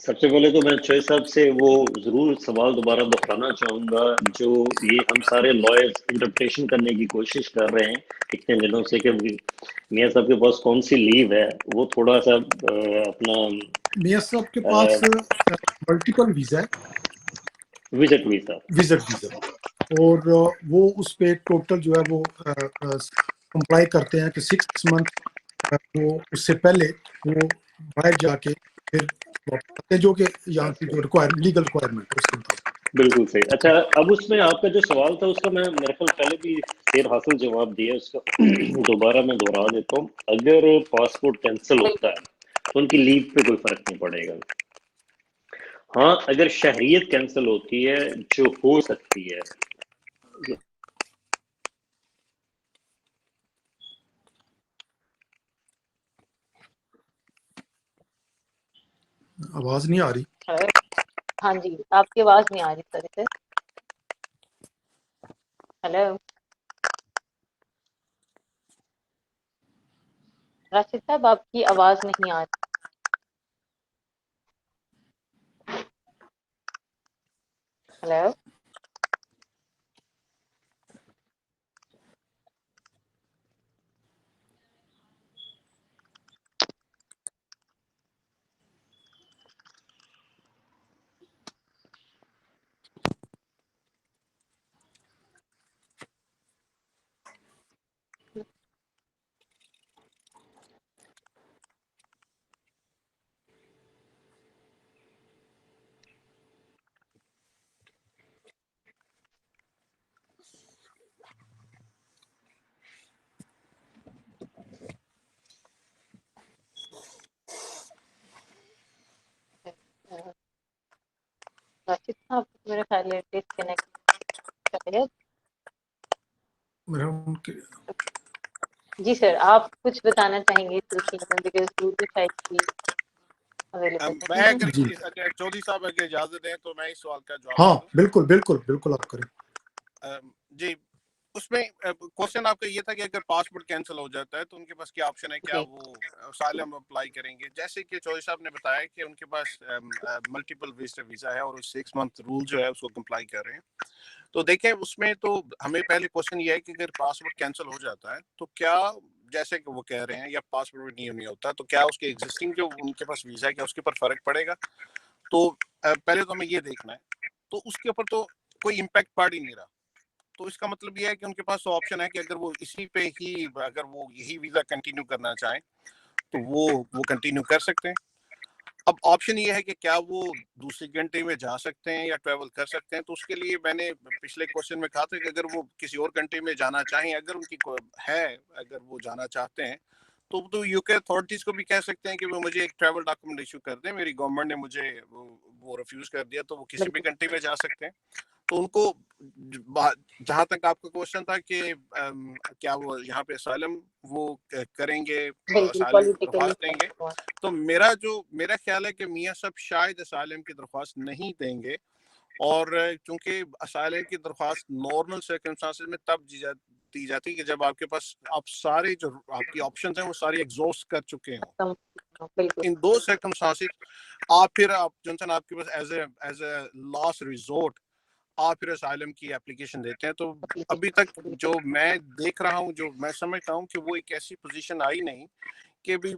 S3: सबसे पहले तो मैं चोई साहब से वो जरूर सवाल दोबारा दोहराना चाहूंगा, जो ये हम सारे लॉयर्स इंटरप्रिटेशन करने की कोशिश कर रहे हैं इतने दिनों से, कि मियां साहब के पास कौन सी लीव है, वो थोड़ा सा अपना
S2: मियां साहब के पास मल्टीपल वीजा है,
S3: विजिट वीजा।
S2: विजिट वीजा, और वो उस पे टोटल जो है वो कंप्लाई करते हैं कि 6 मंथ वो उससे पहले वो बाहर जाके फिर वापस आते हैं, जो कि यहाँ की जो लीगल रिक्वायरमेंट है उसके मुताबिक।
S3: बिल्कुल सही। अच्छा, अब उसमें आपका जो सवाल था उसका मैं मेरे ख्याल पहले भी देर हासिल जवाब दिया, उसका दोबारा मैं दोहरा देता हूँ। अगर पासपोर्ट कैंसिल होता है तो उनकी लीव पे कोई फर्क नहीं पड़ेगा। हाँ, अगर शहरियत कैंसिल होती है, जो हो सकती है,
S2: आवाज नहीं आ रही।
S1: हाँ जी, आपकी आवाज नहीं आ रही सर इसे। हेलो राशिद साहब, आपकी आवाज नहीं आ रही। हेलो शायद डिस्कनेक्ट शायद।
S2: मेरा उनके
S1: जी सर, आप कुछ बताना चाहेंगे इस सिलसिले में, बिकॉज दूसरी साइड भी अवेलेबल
S4: मैं
S1: है।
S4: अगर
S2: जी
S4: चौधरी साहब अगर इजाजत दें तो मैं इस सवाल का जवाब
S2: हाँ
S4: दे दूं।
S2: बिल्कुल बिल्कुल बिल्कुल आप करें।
S4: जी, उसमें क्वेश्चन आपका ये था कि अगर पासपोर्ट कैंसिल हो जाता है तो उनके पास क्या ऑप्शन है, क्या
S1: जी
S4: वो असाइलम अप्लाई करेंगे। जैसे कि चौधरी साहब ने बताया कि उनके पास मल्टीपल वीजा है और 6 मंथ रूल जो है उसको कंप्लाई कर रहे हैं। तो देखें, उसमें तो हमें पहले क्वेश्चन ये है कि अगर पासपोर्ट कैंसिल हो जाता है तो क्या, जैसे कि वो कह रहे हैं, या पासपोर्ट नहीं होता तो क्या उसके एग्जिस्टिंग जो उनके पास वीजा है क्या उसके ऊपर फर्क पड़ेगा। तो पहले तो हमें ये देखना है, तो उसके ऊपर तो कोई इम्पैक्ट पड़ ही नहीं रहा। तो इसका मतलब ये है कि उनके पास ऑप्शन है कि अगर वो इसी पे ही, अगर वो यही वीजा कंटिन्यू करना चाहें तो वो कंटिन्यू कर सकते हैं। अब ऑप्शन ये है कि क्या वो दूसरी कंट्री में जा सकते हैं या ट्रैवल कर सकते हैं। तो उसके लिए मैंने पिछले क्वेश्चन में कहा था कि अगर वो किसी और कंट्री में जाना चाहें, अगर उनकी है, अगर वो जाना चाहते हैं तो यूके अथॉरिटीज को भी कह सकते हैं कि वो मुझे एक ट्रैवल डॉक्यूमेंट इशू कर दें, मेरी गवर्नमेंट ने मुझे वो रिफ्यूज कर दिया, तो वो किसी भी कंट्री में जा सकते हैं। तो उनको, जहां तक आपका क्वेश्चन था कि क्या वो यहाँ पे असाइलम वो करेंगे,
S1: बिल्कुल
S4: असाइलम की
S1: पॉलिटिकली
S4: दरख्वास्त देंगे। तो मेरा ख्याल है कि मियां साहब शायद असाइलम की दरख्वास्त नहीं देंगे, और चूंकि असाइलम की दरख्वास्त नॉर्मल सर्कमस्टांसेस में तब दी जाती है कि जब आपके पास आप सारे जो आपकी ऑप्शंस हैं वो सारी एग्जॉस्ट कर चुके हों।
S1: बिल्कुल
S4: इन दो सर्कमस्टांसेस आप जनसन आपके पास एज ए लास्ट रिजोर्ट आप फिर असाइलम की एप्लीकेशन देते हैं। तो अभी तक जो मैं देख रहा हूँ, जो मैं समझता हूँ कि वो एक ऐसी पोजीशन आई नहीं कि भी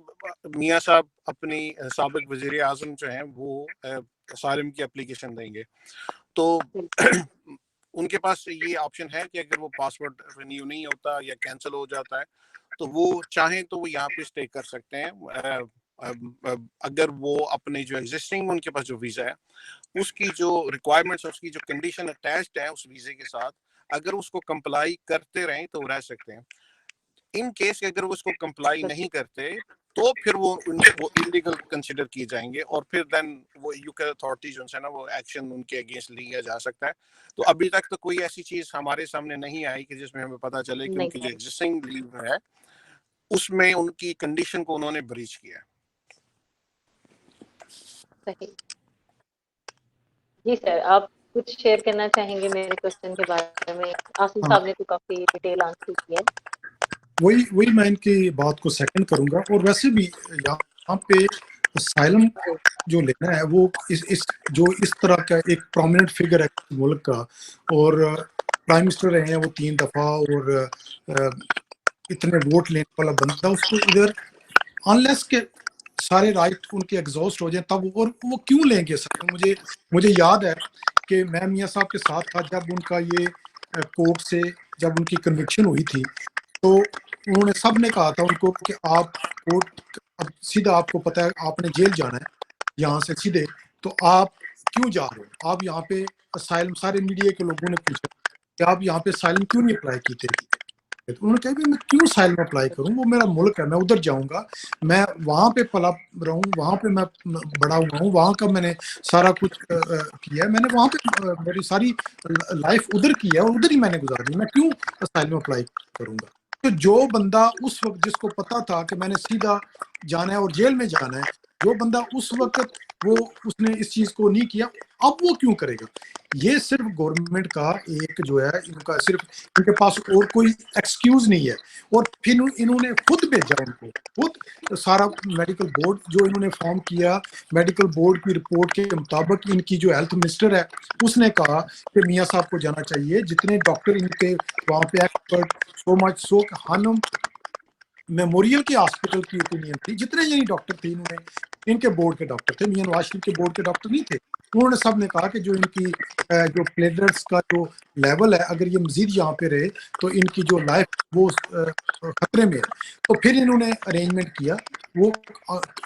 S4: मियां साहब अपनी साबिक वजीर आजम जो हैं वो असाइलम की एप्लीकेशन देंगे। तो उनके पास ये ऑप्शन है कि अगर वो पासपोर्ट रिन्यू नहीं होता या कैंसिल हो जाता है तो वो चाहें तो वो यहाँ पे स्टे कर सकते हैं। अगर वो अपने जो एग्जिस्टिंग उनके पास जो वीजा है उसकी जो रिक्वायरमेंट्स, उसकी जो कंडीशन अटैच्ड है उस वीजे के साथ, अगर उसको कंप्लाई करते रहें तो रह सकते हैं। इन केस अगर वो उसको कंप्लाई नहीं करते तो फिर वो इलीगल कंसिडर किए जाएंगे, और फिर देन वो यूके अथॉरिटीज जो है ना वो एक्शन उनके अगेंस्ट लिया जा सकता है। तो अभी तक तो कोई ऐसी चीज हमारे सामने नहीं आई कि जिसमें हमें पता चले कि उनकी जो एग्जिस्टिंग लीव है उसमें उनकी कंडीशन को उन्होंने ब्रीच किया है।
S1: सही। जी सर, आप कुछ शेयर करना चाहेंगे मेरे क्वेश्चन के बारे में? आसिफ साहब ने तो काफी डिटेल आंसर किया है।
S2: वही मैं इनकी बात को सेकंड करूंगा। और वैसे भी यहाँ पे असाइलम जो लेना है वो इस तरह का एक प्रोमिनेंट फिगर है मुल्क का, और प्राइम मिनिस्टर रहे हैं वो 3 दफा, और इतने वोट लेने वाला बंदा, उसको इधर अनलेस के सारे राइट उनके एग्जॉस्ट हो जाए तब, और वो क्यों लेंगे सर। मुझे याद है कि मैं मियां साहब के साथ था जब उनका ये कोर्ट से जब उनकी कन्विक्शन हुई थी, तो उन्होंने सब ने कहा था उनको कि आप कोर्ट, अब सीधा आपको पता है आपने जेल जाना है यहाँ से सीधे, तो आप क्यों जा रहे हो, आप यहाँ पे असाइलम, सारे मीडिया के लोगों ने पूछा कि आप यहाँ पे असाइलम क्यों नहीं अप्लाई की थे। तो उन्होंने कहा कि मैं क्यों असाइलम अप्लाई करूं, वो मेरा मुल्क है, मैं उधर जाऊंगा, मैं वहां पे पला रहूं, वहां पे मैं बड़ा हुआ हूं, वहां का मैंने सारा कुछ किया है, मैंने वहां पे मेरी सारी लाइफ उधर की है और उधर ही मैंने गुजारी, मैं क्यों असाइलम अप्लाई करूंगा। तो जो बंदा उस वक्त जिसको पता था कि मैंने सीधा जाना है और जेल में जाना है, जो बंदा उस वक्त उसने इस चीज को नहीं किया, अब वो क्यों करेगा। ये सिर्फ गवर्नमेंट का एक जो है, इनका सिर्फ इनके पास और कोई एक्सक्यूज नहीं है। और फिर इन्होंने खुद भेजा, उनको खुद सारा मेडिकल बोर्ड जो इन्होंने फॉर्म किया, मेडिकल बोर्ड की रिपोर्ट के मुताबिक इनकी जो हेल्थ मिनिस्टर है उसने कहा कि मियां साहब को जाना चाहिए। जितने डॉक्टर इनके वहाँ पे expert, so much so Hanam memorial के हॉस्पिटल की ओपिनियन थी, जितने यही डॉक्टर थे इनके बोर्ड के डॉक्टर थे, मियां नवाज शरीफ के बोर्ड के डॉक्टर नहीं थे। उन्होंने सब ने कहा कि जो इनकी जो प्लेटलेट्स का जो लेवल है, अगर ये मजीद यहाँ पे रहे तो इनकी जो लाइफ वो खतरे में है। तो फिर इन्होंने अरेंजमेंट किया। वो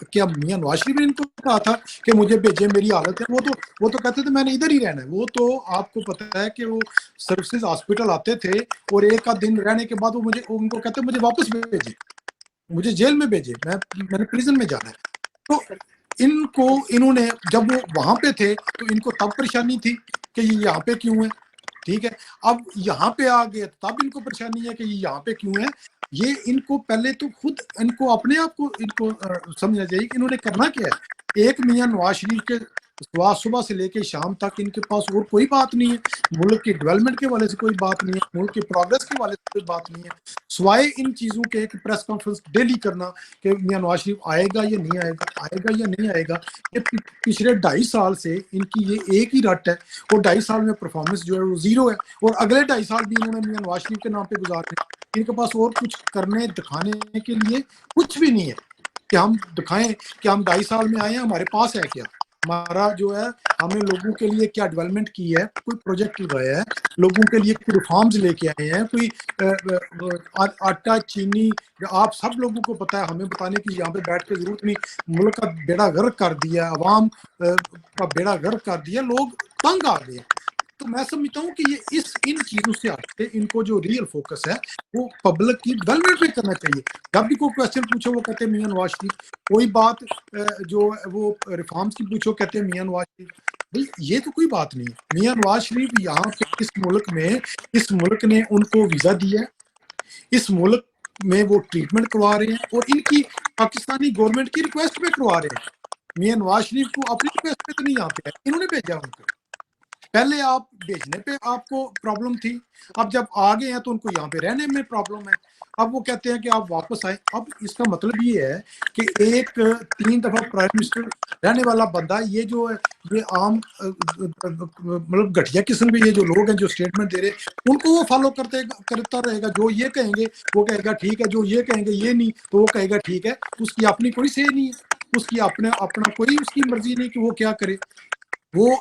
S2: क्या मियां नवाज शरीफ ने इनको कहा था कि मुझे भेजे, मेरी हालत है, वो तो कहते थे मैंने इधर ही रहना है। वो तो आपको पता है कि वो सर्विसेज हॉस्पिटल आते थे और एक आध दिन रहने के बाद वो उनको कहते मुझे वापस भेजे, मुझे जेल में भेजे, मैंने प्रिजन में जाना है। तो इन्होंने जब वो वहां पे थे तो इनको तब परेशानी थी کہ یہ یہاں پہ کیوں ہے. ٹھیک ہے, اب یہاں پہ آ گئے تب ان کو پریشانی ہے کہ یہ یہاں پہ کیوں ہے. یہ ان کو پہلے تو خود ان کو اپنے آپ کو ان کو سمجھنا چاہیے کہ انہوں نے کرنا کیا ہے. ایک میاں نواز شریف کے صبح سے لے کے شام تک ان کے پاس اور کوئی بات نہیں ہے. ملک کی ڈیولپمنٹ کے والے سے کوئی بات نہیں ہے, ملک کی پروگرس کے والے سے کوئی بات نہیں ہے, سوائے ان چیزوں کے ایک پریس کانفرنس ڈیلی کرنا کہ میاں نواز شریف آئے گا یا نہیں آئے گا, آئے گا یا نہیں آئے گا. یہ پچھلے 2.5 سال سے ان کی یہ ایک ہی رٹ ہے, اور 2.5 سال میں پرفارمنس جو ہے وہ زیرو ہے, اور اگلے 2.5 سال بھی انہوں نے میاں نواز شریف کے نام پہ گزارنے. ان کے پاس اور کچھ کرنے دکھانے کے لیے کچھ بھی نہیں ہے کہ ہم دکھائیں کہ ہم 2.5 سال میں آئے ہیں, ہمارے پاس ہے کیا, ہمارا جو ہے ہمیں لوگوں کے لیے کیا ڈیولپمنٹ کی ہے, کوئی پروجیکٹ لگایا ہے, لوگوں کے لیے کوئی ریفارمز لے کے آئے ہیں, کوئی آٹا چینی. آپ سب لوگوں کو پتا ہے, ہمیں بتانے کی یہاں پہ بیٹھ کے ضرورت نہیں. ملک کا بیڑا غرق کر دیا, عوام کا بیڑا غرق کر دیا, لوگ تنگ آ گئے. تو میں سمجھتا ہوں کہ یہ ان چیزوں سے ہٹ کے ان کو جو ریئل فوکس ہے وہ پبلک کی ڈیولپمنٹ پہ کرنا چاہیے. جب بھی کوئی کویشچن پوچھو وہ کہتے ہیں میاں نواز شریف, کوئی بات جو وہ ریفارمز کی پوچھو کہتے ہیں میاں نواز شریف. بھائی یہ تو کوئی بات نہیں ہے. میاں نواز شریف یہاں پہ اس ملک نے ان کو ویزا دیا ہے, اس ملک میں وہ ٹریٹمنٹ کروا رہے ہیں, اور ان کی پاکستانی گورنمنٹ کی ریکویسٹ پہ کروا رہے ہیں. میاں نواز شریف کو اپنی ریکویسٹ پہ تو نہیں یہاں پہ ہے, انہوں نے بھیجا ان کو. پہلے آپ بھیجنے پہ آپ کو پرابلم تھی, اب جب آ گئے ہیں تو ان کو یہاں پہ رہنے میں پرابلم ہے. اب وہ کہتے ہیں کہ آپ واپس آئیں. اب اس کا مطلب یہ ہے کہ ایک 3 دفعہ پرائم منسٹر رہنے والا بندہ, یہ جو ہے یہ عام مطلب گھٹیا قسم کے یہ جو لوگ ہیں جو اسٹیٹمنٹ دے رہے, ان کو وہ فالو کرتا رہے گا. جو یہ کہیں گے وہ کہے گا ٹھیک ہے, جو یہ کہیں گے یہ نہیں تو وہ کہے گا ٹھیک ہے. اس کی اپنی کوئی سے نہیں ہے, اس کی اپنا کوئی اس کی مرضی نہیں کہ وہ کیا کرے. وہ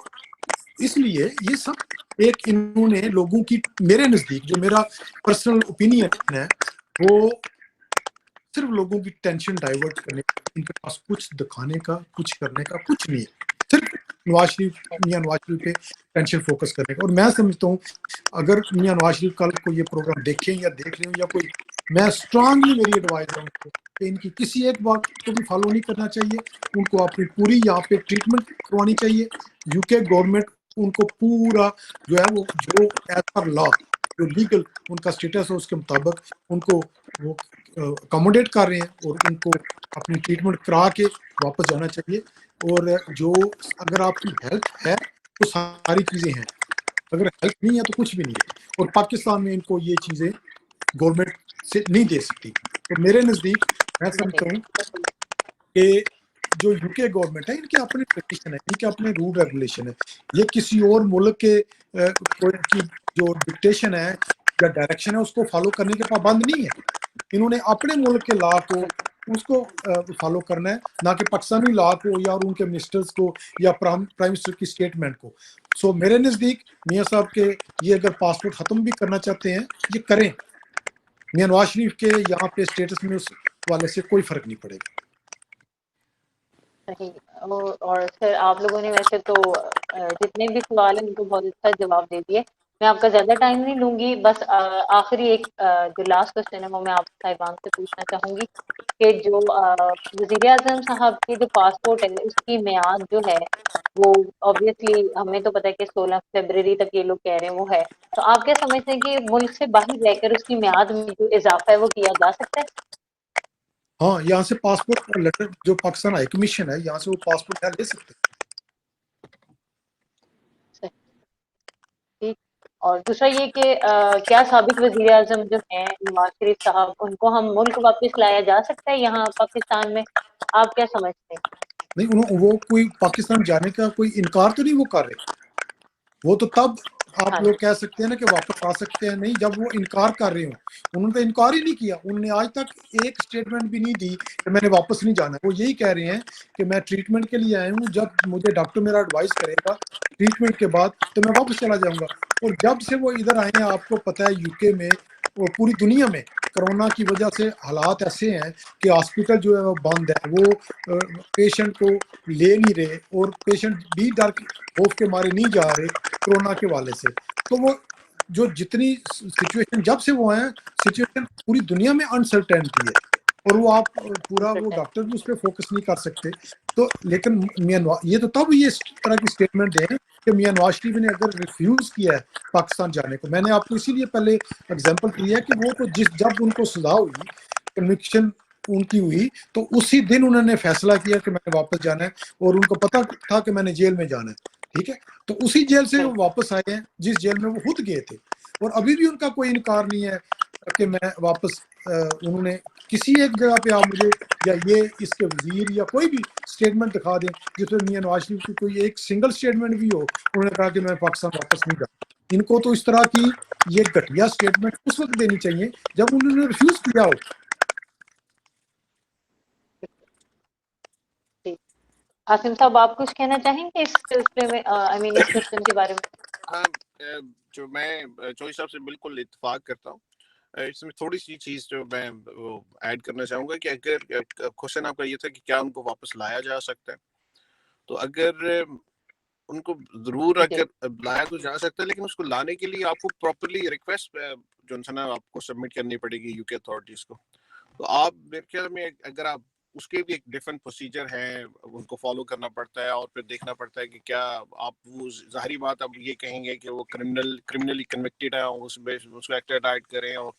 S2: اس لیے یہ سب ایک انہوں نے لوگوں کی, میرے نزدیک جو میرا پرسنل اوپینین ہے, وہ صرف لوگوں کی ٹینشن ڈائیورٹ کرنے کا, ان کے پاس کچھ دکھانے کا کچھ کرنے کا کچھ نہیں ہے, صرف میاں نواز شریف پہ ٹینشن فوکس کرنے کا. اور میں سمجھتا ہوں اگر میاں نواز شریف کل کو یہ پروگرام دیکھیں یا دیکھ رہے ہوں یا کوئی, میں اسٹرانگلی میری ایڈوائز ہے ان کو کہ ان کی کسی ایک بات کو بھی فالو نہیں کرنا چاہیے. ان کو اپنی پوری یہاں پہ ٹریٹمنٹ کروانی چاہیے. یو کے گورنمنٹ ان کو پورا جو ہے وہ جو ایز پر لا جو لیگل ان کا اسٹیٹس ہے اس کے مطابق ان کو وہ اکاموڈیٹ کر رہے ہیں, اور ان کو اپنی ٹریٹمنٹ کرا کے واپس جانا چاہیے. اور جو اگر آپ کی ہیلتھ ہے تو ساری چیزیں ہیں, اگر ہیلتھ نہیں ہے تو کچھ بھی نہیں ہے. اور پاکستان میں ان کو یہ چیزیں گورنمنٹ سے نہیں دے سکتی. تو میرے نزدیک میں سمجھتا ہوں کہ جو یو کے گورنمنٹ ہے ان کے اپنے ٹریڈیشن ہے, ان کے اپنے رول ریگولیشن ہے. یہ کسی اور ملک کے کی جو ڈکٹیشن ہے یا ڈائریکشن ہے اس کو فالو کرنے کے پابند نہیں ہے. انہوں نے اپنے ملک کے لا کو اس کو فالو کرنا ہے, نہ کہ پاکستانی لا کو یا ان کے منسٹرز کو یا پرائم منسٹر کی اسٹیٹمنٹ کو. سو میرے نزدیک میاں صاحب کے یہ اگر پاسپورٹ ختم بھی کرنا چاہتے ہیں یہ کریں. میاں نواز شریف کے یہاں پہ اسٹیٹس میں اس والے سے کوئی فرق نہیں پڑے گا.
S1: صحیح. اور سر آپ لوگوں نے ویسے تو جتنے بھی سوال ہیں ان کو بہت اچھا جواب دے دیے. میں آپ کا زیادہ ٹائم نہیں لوں گی, بس آخری ایک جو لاسٹ کوشچن ہے وہ میں آپ صاحبان سے پوچھنا چاہوں گی کہ جو وزیر اعظم صاحب کی جو پاسپورٹ ہے اس کی میعاد جو ہے وہ آبویسلی ہمیں تو پتہ ہے کہ 16 فروری تک یہ لوگ کہہ رہے ہیں وہ ہے, تو آپ کیا سمجھتے ہیں کہ ملک سے باہر رہ کر اس کی میعاد میں جو اضافہ ہے وہ کیا جا سکتا ہے؟
S2: ہاں, یہاں سے پاسپورٹ کا لیٹر جو پاکستان ہائی کمیشن ہے یہاں سے وہ پاسپورٹ لے سکتے ہیں.
S1: ٹھیک. اور دوسرا یہ کہ کیا سابق وزیر اعظم جو ہیں نواز شریف صاحب, ان کو ہم ملک واپس لایا جا سکتا ہے یہاں پاکستان میں؟ آپ کیا سمجھتے ہیں؟
S2: نہیں, وہ کوئی پاکستان جانے کا کوئی انکار تو نہیں وہ کر رہے. وہ تو تب آپ لوگ کہہ سکتے ہیں نا کہ واپس آ سکتے ہیں, نہیں جب وہ انکار کر رہے ہوں. انہوں نے تو انکار ہی نہیں کیا, انہوں نے آج تک ایک اسٹیٹمنٹ بھی نہیں دی کہ میں نے واپس نہیں جانا. وہ یہی کہہ رہے ہیں کہ میں ٹریٹمنٹ کے لیے آیا ہوں, جب مجھے ڈاکٹر میرا ایڈوائز کرے گا ٹریٹمنٹ کے بعد تو میں واپس چلا جاؤں گا. اور جب سے وہ ادھر آئے ہیں آپ کو پتہ ہے یو کے میں اور پوری دنیا میں کرونا کی وجہ سے حالات ایسے ہیں کہ ہاسپٹل جو ہے وہ بند ہے, وہ پیشنٹ کو لے نہیں رہے, اور پیشنٹ بھی ڈر خوف کے مارے نہیں جا رہے کرونا کے والے سے. تو وہ جو جتنی سچویشن جب سے وہ آئے ہیں سچویشن پوری دنیا میں انسرٹینٹی ہے, اور وہ آپ پورا وہ ڈاکٹر بھی اس پہ فوکس نہیں کر سکتے. تو لیکن میاں یہ تو تب یہ اس طرح کی اسٹیٹمنٹ دیں کہ میاں نواز شریف نے اگر ریفیوز کیا ہے پاکستان جانے کو. میں نے آپ کو اسی لیے پہلے اگزامپل دی ہے کہ وہ تو جب ان کو سزا ہوئی, کنوکشن ان کی ہوئی, تو اسی دن انہوں نے فیصلہ کیا کہ میں نے واپس جانا ہے, اور ان کو پتا تھا کہ میں نے جیل میں جانا ہے. ٹھیک ہے, تو اسی جیل سے وہ واپس آئے ہیں جس جیل میں وہ خود گئے تھے, اور ابھی بھی ان کا کوئی انکار نہیں ہے کہ میں واپس. انہوں نے کسی ایک جگہ پہ آپ مجھے یا یہ اس کے وزیر یا کوئی بھی اسٹیٹمنٹ دکھا دیں جس میں میاں نواز شریف کی کوئی ایک سنگل اسٹیٹمنٹ بھی ہو انہوں نے کہا کہ میں پاکستان واپس نہیں جاتا. ان کو تو اس طرح کی یہ گھٹیا اسٹیٹمنٹ اس وقت دینی چاہیے جب انہوں نے ریفیوز کیا ہو.
S1: عاصم صاحب آپ کچھ کہنا چاہیں گے اس سلسلے میں, آئی مین اس کوشچن کے بارے میں؟
S4: ہاں, جو میں چوہی صاحب سے بالکل اتفاق کرتا ہوں. اس میں تھوڑی سی چیز جو میں ایڈ کرنا چاہوں گا کہ اگر کوشچن آپ کا یہ تھا کہ کیا ان کو واپس لایا جا سکتا ہے, تو اگر ان کو ضرور اگر لایا تو جا سکتا ہے, لیکن اس کو لانے کے لیے آپ کو پراپرلی ریکویسٹ جو ہے نا آپ کو سبمٹ کرنی پڑے گی یو کے اتھارٹیز کو. تو آپ میرے خیال میں اگر آپ اس کے بھی ایک ڈفرینٹ پروسیجر ہے, ان کو فالو کرنا پڑتا ہے اور پھر دیکھنا پڑتا ہے کہ کیا آپ وہ ظاہری بات اب یہ کہیں گے کہ وہ کرمنلی کنوکٹیڈ ہے, اس کو ایکسٹراڈائٹ کریں اور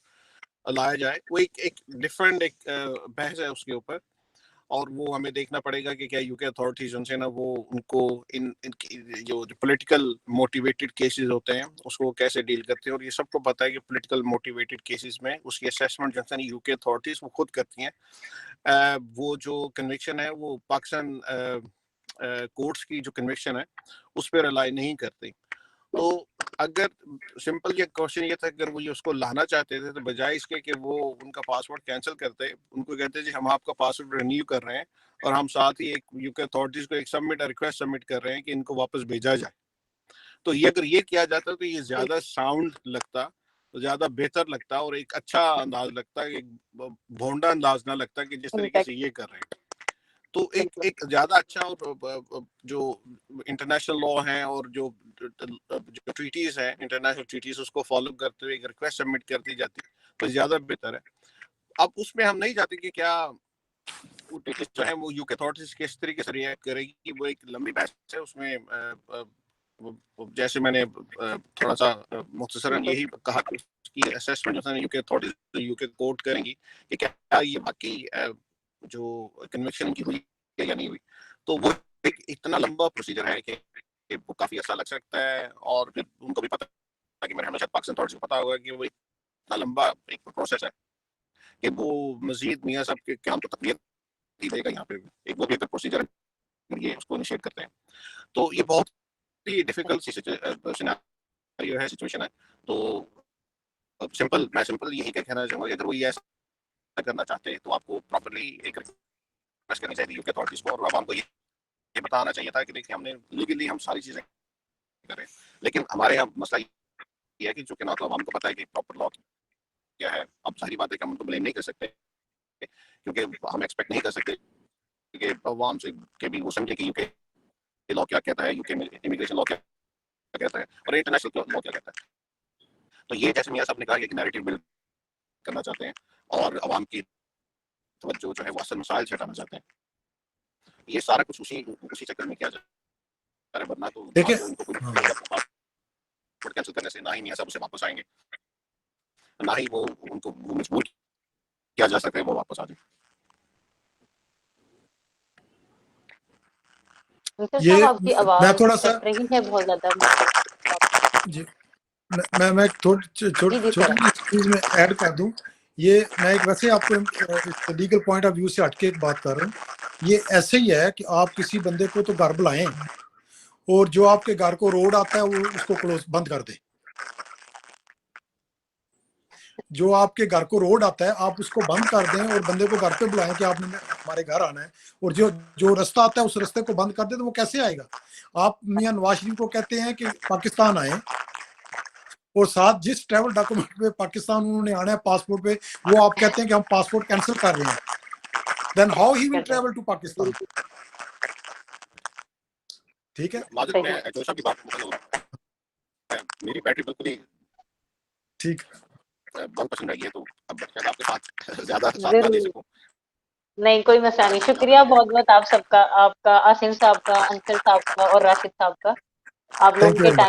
S4: لایا جائے. وہ ایک ڈفرینٹ ایک بحث ہے اس کے اوپر, اور وہ ہمیں دیکھنا پڑے گا کہ کیا یو کے اتھارٹیز ان سے نا وہ ان کو ان جو پولیٹیکل موٹیویٹڈ کیسز ہوتے ہیں اس کو کیسے ڈیل کرتے ہیں. اور یہ سب کو پتہ ہے کہ پولیٹیکل موٹیویٹڈ کیسز میں اس کی اسیسمنٹ جو ہے یو کے اتھارٹیز وہ خود کرتی ہیں. وہ جو کنوکشن ہے وہ پاکستان کورٹس کی جو کنوکشن ہے اس پہ ریلائی نہیں کرتی. تو اگر سمپل یہ کوشچن یہ تھا کہ اگر وہ اس کو لانا چاہتے تھے تو بجائے اس کے کہ وہ ان کا پاسپورٹ کینسل کرتے, ان کو کہتے جی ہم آپ کا پاسپورٹ رینیو کر رہے ہیں اور ہم ساتھ ہی ایک یو کے اتھارٹیز کو ایک ریکویسٹ سبمٹ کر رہے ہیں کہ ان کو واپس بھیجا جائے. تو یہ اگر یہ کیا جاتا تو یہ زیادہ ساؤنڈ لگتا, زیادہ بہتر لگتا, اور ایک اچھا انداز لگتا, ایک بھونڈا انداز نہ لگتا کہ جس طریقے سے یہ کر رہے ہیں. تو ایک زیادہ اچھا, اور جو انٹرنیشنل لا ہیں اور جو ٹریٹیز ہیں انٹرنیشنل ٹریٹیز اس کو فالو کرتے ہوئے ایک ریکویسٹ سبمٹ کر دی جاتی تو زیادہ بہتر ہے. اب اس میں ہم نہیں چاہتے کہ کیا جو ہے وہ یو کے اتھارٹیز کس طریقے سے ریئیکٹ کرے گی, وہ ایک لمبی بحث ہے. اس میں جیسے میں نے تھوڑا سا مختصراً یہی کہا کہ اس کی اسیسمنٹ یو کے اتھارٹیز یو کے کورٹ کریں گی کہ کیا یہ باقی جو کنوکشن کی ہوئی یا نہیں ہوئی. تو وہ ایک اتنا لمبا پروسیجر ہے کہ وہ کافی عرصہ لگ سکتا ہے, اور پھر ان کو بھی پتا ہے کہ میرے ہمیشہ پاکستان اتھارٹیز کو پتا ہوگا کہ وہ اتنا لمبا ایک پروسیس ہے کہ وہ مزید میاں صاحب کے قیام تو تقریر نہیں دے گا یہاں پہ, ایک وہ بھی ایک پروسیجر یہ اس کو انیشیٹ کرتے ہیں. تو یہ بہت ہی ڈیفیکلٹ سیناریو ہے, سچویشن ہے. تو میں سمپل یہی کہنا چاہوں گا کہ اگر وہ یہ ایسا کرنا چاہتے ہیں تو آپ کو پراپرلی ایک ریکویسٹ کرنی چاہیے یو کے اتھارٹیز کو, اور عوام کو یہ بتانا چاہیے تھا کہ دیکھیں ہم نے لیگلی ہم ساری چیزیں کریں, لیکن ہمارے یہاں مسئلہ یہ ہے کہ چونکہ نہ تو عوام کو پتا ہے کہ پراپر لا کیا ہے. اب ساری باتیں ہم ان کو بلیم نہیں کر سکتے کیونکہ ہم ایکسپیکٹ نہیں کر سکتے کہ عوام سے کہ بھی وہ سمجھے کہ یو کے لا کیا کہتا ہے, یو کے امیگریشن لا کیا کہتا ہے, اور انٹرنیشنل لا کیا کہتا ہے. تو یہ جیسے میاں صاحب نے کہا کہ نیریٹو بلڈ کرنا چاہتے ہیں اور عوام کی توجہ جو ہے وہ اصل مسائل سے ہٹانا چاہتے ہیں. یہ سارا کچھ اسی چکر میں کیا جائے, ورنہ تو کینسل کرنے سے نہ ہی میاں صاحب اسے واپس آئیں گے, نہ ہی وہ ان کو مجبور کیا جا سکتا ہے وہ واپس آ جائیں.
S2: یہ
S1: آپ کی
S2: میں
S1: آواز
S2: تھوڑا سا
S1: کٹ رہی ہے بہت زیادہ.
S2: جی میں چھوٹی چیز میں ایڈ کر دوں. یہ میں ایک ویسے آپ کو لیگل پوائنٹ آف ویو سے ہٹ کے ایک بات کر رہا ہوں. یہ ایسے ہی ہے کہ آپ کسی بندے کو تو گھر بلائیں اور جو آپ کے گھر کو روڈ آتا ہے وہ اس کو کلوز بند کر دیں. جو آپ کے گھر کو روڈ آتا ہے آپ اس کو بند کر دیں اور بندے کو گھر پہ بلائیں کہ آپ نے ہمارے گھر آنا ہے, اور جو رستہ آتا ہے اس رستے کو بند کر دیں تو وہ کیسے آئے گا. آپ میاں نواز شریف کو کہتے ہیں کہ پاکستان آئیں, اور ساتھ جس ٹریول ڈاکومنٹ پہ پاکستان انہوں نے آنا ہے پاسپورٹ پہ وہ آپ کہتے ہیں کہ ہم پاسپورٹ کینسل کر رہے ہیں, then how he will travel to Pakistan. ٹھیک ہے,
S4: میری بیٹری بالکل ہی
S2: ٹھیک
S4: بہت پسند آئی ہے, تو اب آپ کے ساتھ زیادہ ساتھ بات دے سکوں.
S1: نہیں کوئی مسئلہ نہیں. شکریہ بہت بہت آپ سب کا, آپ کا, آصم صاحب کا, انصر صاحب کا اور راشد صاحب کا. آپ
S2: تھینک
S1: لوگوں
S2: یو
S1: کے
S2: ویری مچ.
S1: ٹائم